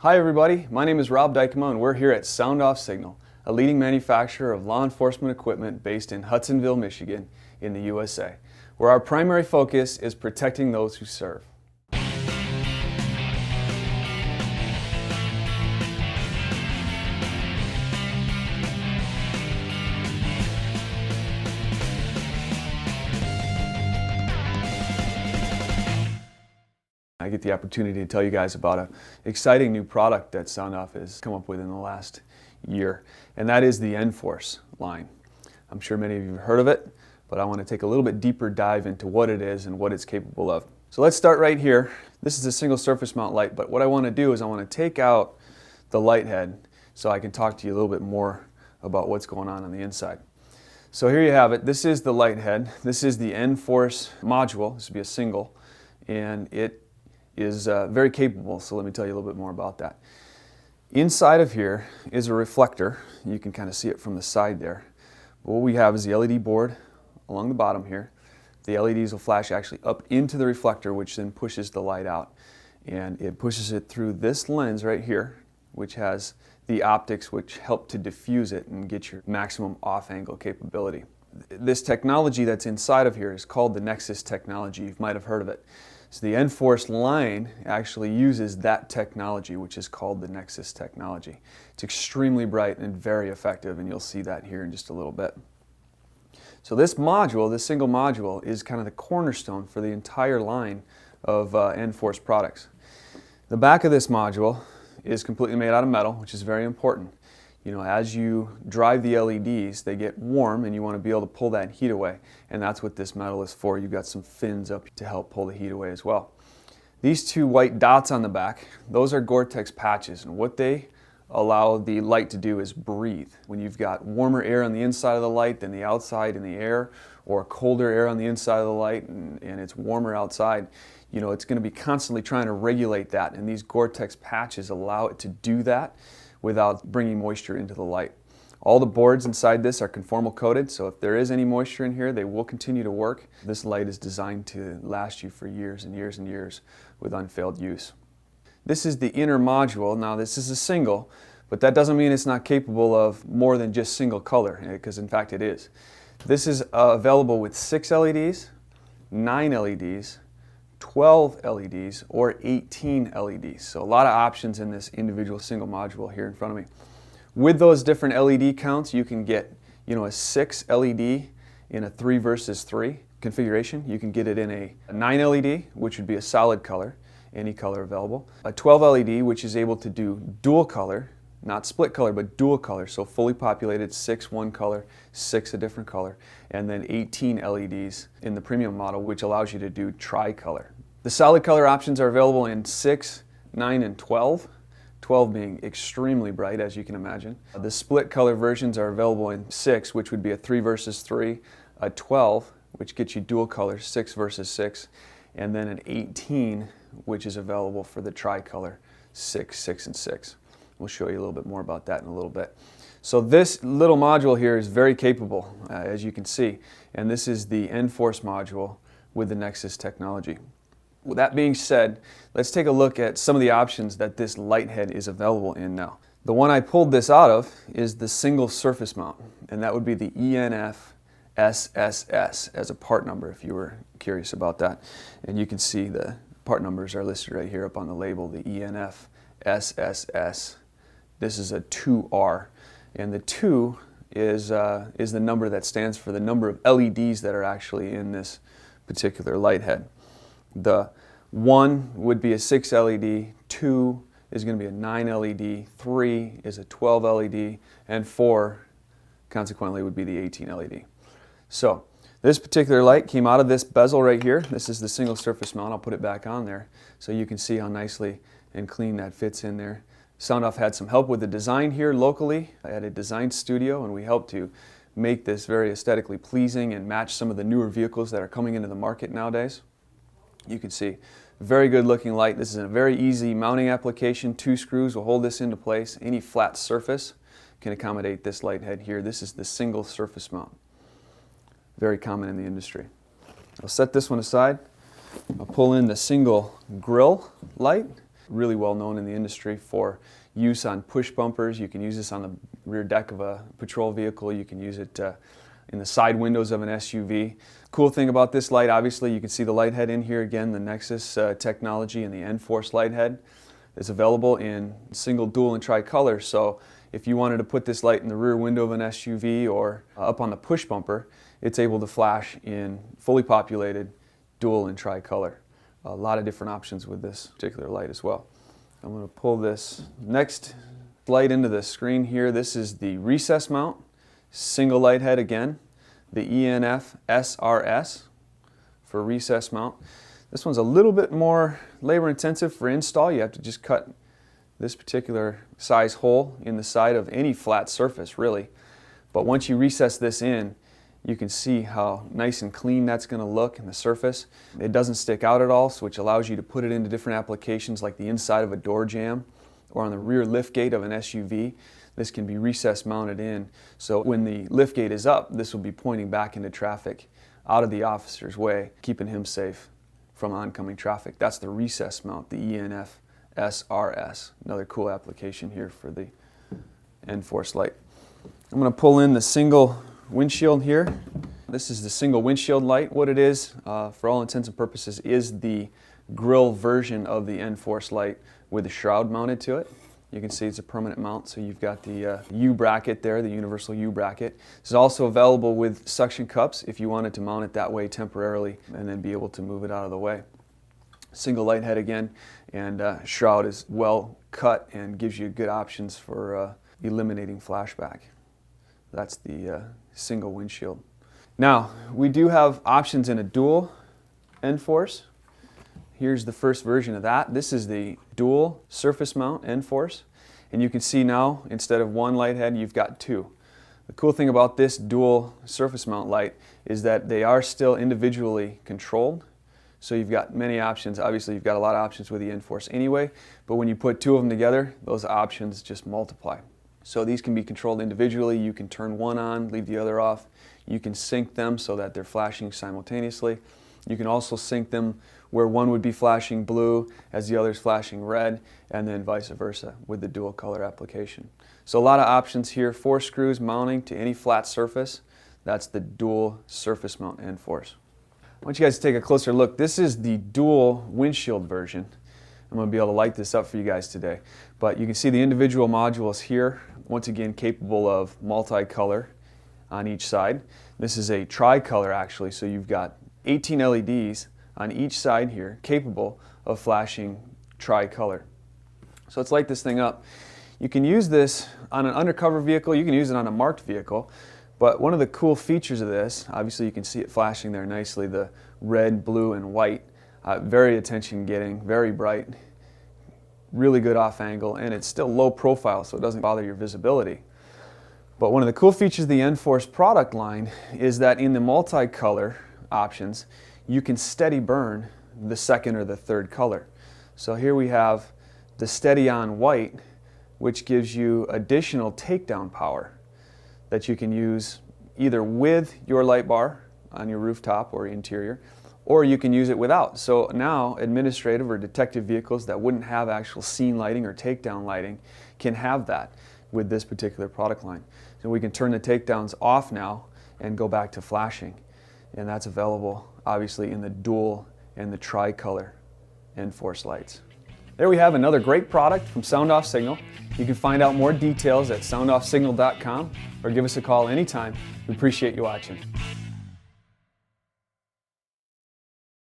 Hi everybody, my name is Rob Dykema and we're here at Sound Off Signal, a leading manufacturer of law enforcement equipment based in Hudsonville, Michigan in the USA, where our primary focus is protecting those who serve. I get the opportunity to tell you guys about an exciting new product that Sound Off has come up with in the last year, and that is the nFORCE line. I'm sure many of you have heard of it, but I want to take a little bit deeper dive into what it is and what it's capable of. So let's start right here. This is a single surface mount light, but what I want to do is I want to take out the light head so I can talk to you a little bit more about what's going on the inside. So here you have it. This is the light head. This is the nFORCE module. This would be a single, and it is very capable, so let me tell you a little bit more about that. Inside of here is a reflector. You can kind of see it from the side there. But what we have is the LED board along the bottom here. The LEDs will flash actually up into the reflector, which then pushes the light out. And it pushes it through this lens right here, which has the optics which help to diffuse it and get your maximum off-angle capability. This technology that's inside of here is called the Nexus technology. You might have heard of it. So the nFORCE line actually uses that technology, which is called the Nexus technology. It's extremely bright and very effective, and you'll see that here in just a little bit. So this module, this single module, is kind of the cornerstone for the entire line of nFORCE products. The back of this module is completely made out of metal, which is very important. You know, as you drive the LEDs, they get warm and you want to be able to pull that heat away. And that's what this metal is for. You've got some fins up to help pull the heat away as well. These two white dots on the back, those are Gore-Tex patches. And what they allow the light to do is breathe. When you've got warmer air on the inside of the light than the outside in the air, or colder air on the inside of the light and it's warmer outside, you know, it's going to be constantly trying to regulate that. And these Gore-Tex patches allow it to do that without bringing moisture into the light. All the boards inside this are conformal coated, so if there is any moisture in here, they will continue to work. This light is designed to last you for years and years and years with unfailed use. This is the inner module. Now this is a single, but that doesn't mean it's not capable of more than just single color, because in fact it is. This is available with 6 LEDs, 9 LEDs, 12 LEDs, or 18 LEDs. So a lot of options in this individual single module here in front of me. With those different LED counts, you can get, you know, a 6 LED in a 3 versus 3 configuration. You can get it in a 9 LED, which would be a solid color, any color available. A 12 LED, which is able to do dual color, not split color, but dual color, so fully populated, 6 one color, 6 a different color, and then 18 LEDs in the premium model, which allows you to do tri-color. The solid color options are available in 6, 9, and 12, 12 being extremely bright, as you can imagine. The split color versions are available in 6, which would be a 3 versus 3, a 12, which gets you dual color, 6 versus 6, and then an 18, which is available for the tri-color, 6, 6, and 6. We'll show you a little bit more about that in a little bit. So this little module here is very capable, as you can see, and this is the nFORCE module with the Nexus technology. With that being said, let's take a look at some of the options that this light head is available in now. The one I pulled this out of is the single surface mount, and that would be the nFSSS as a part number if you were curious about that. And you can see the part numbers are listed right here up on the label, the nFSSS. This is a 2R, and the 2 is the number that stands for the number of LEDs that are actually in this particular light head. The 1 would be a 6 LED, 2 is going to be a 9 LED, 3 is a 12 LED, and 4 consequently would be the 18 LED. So this particular light came out of this bezel right here. This is the single surface mount. I'll put it back on there so you can see how nicely and clean that fits in there. Sound Off had some help with the design here locally at a design studio, and we helped to make this very aesthetically pleasing and match some of the newer vehicles that are coming into the market nowadays. You can see very good looking light. This is a very easy mounting application. 2 screws will hold this into place. Any flat surface can accommodate this light head here. This is the single surface mount. Very common in the industry. I'll set this one aside. I'll pull in the single Grille light. Really well known in the industry for use on push bumpers. You can use this on the rear deck of a patrol vehicle. You can use it in the side windows of an SUV. Cool thing about this light, obviously, you can see the light head in here again, the Nexus technology and the nFORCE light head. It's available in single, dual, and tricolor. So if you wanted to put this light in the rear window of an SUV or up on the push bumper, it's able to flash in fully populated dual and tricolor. A lot of different options with this particular light as well. I'm going to pull this next light into the screen here. This is the recess mount, single light head again, the nFORCE for recess mount. This one's a little bit more labor intensive for install. You have to just cut this particular size hole in the side of any flat surface, really. But once you recess this in, you can see how nice and clean that's going to look in the surface. It doesn't stick out at all, which allows you to put it into different applications like the inside of a door jamb or on the rear liftgate of an SUV. This can be recess mounted in, so when the liftgate is up, this will be pointing back into traffic out of the officer's way, keeping him safe from oncoming traffic. That's the recess mount, the nFORCE. Another cool application here for the nFORCE light. I'm going to pull in the single windshield here. This is the single windshield light. What it is, for all intents and purposes, is the Grille version of the nFORCE light with a shroud mounted to it. You can see it's a permanent mount, so you've got the U bracket there, the universal U bracket. This is also available with suction cups if you wanted to mount it that way temporarily and then be able to move it out of the way. Single light head again, and shroud is well cut and gives you good options for eliminating flashback. That's the single windshield. Now, we do have options in a dual nFORCE. Here's the first version of that. This is the dual surface mount nFORCE, and you can see now instead of one light head, you've got two. The cool thing about this dual surface mount light is that they are still individually controlled. So you've got many options. Obviously, you've got a lot of options with the nFORCE anyway, but when you put two of them together, those options just multiply. So these can be controlled individually. You can turn one on, leave the other off. You can sync them so that they're flashing simultaneously. You can also sync them where one would be flashing blue as the other's flashing red, and then vice versa with the dual color application. So a lot of options here. 4 screws mounting to any flat surface. That's the dual surface mount nFORCE. I want you guys to take a closer look. This is the dual windshield version. I'm going to be able to light this up for you guys today. But you can see the individual modules here, once again capable of multicolor on each side. This is a tricolor actually, so you've got 18 LEDs on each side here capable of flashing tricolor. So let's light this thing up. You can use this on an undercover vehicle, you can use it on a marked vehicle, but one of the cool features of this, obviously you can see it flashing there nicely, the red, blue, and white. Very attention getting, very bright, really good off angle, and it's still low profile so it doesn't bother your visibility. But one of the cool features of the nFORCE product line is that in the multicolor options, you can steady burn the second or the third color. So here we have the steady on white, which gives you additional takedown power that you can use either with your light bar on your rooftop or interior, or you can use it without. So now administrative or detective vehicles that wouldn't have actual scene lighting or takedown lighting can have that with this particular product line. So we can turn the takedowns off now and go back to flashing. And that's available obviously in the dual and the tricolor nFORCE lights. There we have another great product from Sound Off Signal. You can find out more details at soundoffsignal.com or give us a call anytime. We appreciate you watching.